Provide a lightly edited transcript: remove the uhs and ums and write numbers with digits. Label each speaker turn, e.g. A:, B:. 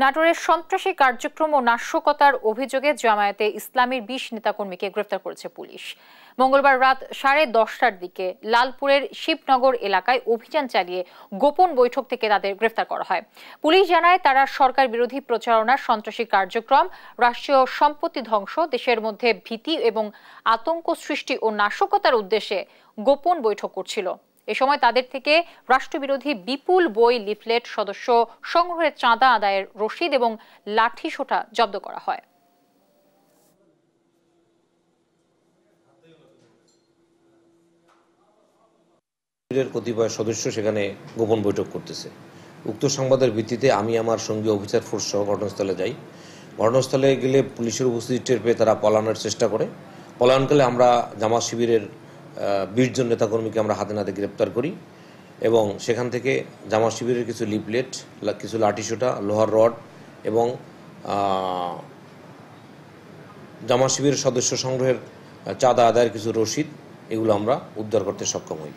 A: নাটোরের সন্ত্রাসী কার্যক্রম ও নাশকতার অভিযোগে জামায়াতে ইসলামীর ২০ নেতাকর্মীকে গ্রেফতার করেছে পুলিশ। মঙ্গলবার রাত 10:30টার দিকে লালপুরের শিবনগর এলাকায় অভিযান চালিয়ে গোপন বৈঠক থেকে তাদের গ্রেফতার করা হয়। পুলিশ জানায়, তারা সরকার বিরোধী প্রচারণা, সন্ত্রাসী কার্যক্রম, রাষ্ট্রীয় সম্পত্তি ধ্বংস, দেশের মধ্যে ভীতি এবং আতঙ্ক সৃষ্টি ও নাশকতার উদ্দেশ্যে গোপন বৈঠক করছিল। এ সময় তাদের থেকে রাষ্ট্রবিরোধী বিপুল বই, লিফলেট, সদস্য সংগ্রহের চাঁদা আদায়ের রসিদ এবং লাঠি সোঁটা জব্দ করা হয়।
B: কতিপয় সদস্য সেখানে গোপন বৈঠক করতেছে। উক্ত সংবাদের ভিত্তিতে আমি আমার সঙ্গী অফিসার ফোর্স সহ ঘটনাস্থলে যাই। ঘটনাস্থলে গেলে পুলিশের উপস্থিতি টের পেয়ে তারা পলায়নের চেষ্টা করে। পলায়নকালে আমরা জামাত শিবিরের ২০ জন নেতাকর্মীকে আমরা হাতে নাতে গ্রেপ্তার করি এবং সেখান থেকে জামাত শিবিরের কিছু লিফলেট, কিছু লাঠিসোঁটা, লোহার রড এবং জামাত শিবিরের সদস্য সংগ্রহের চাঁদা আদায়ের কিছু রসিদ, এগুলো আমরা উদ্ধার করতে সক্ষম হই।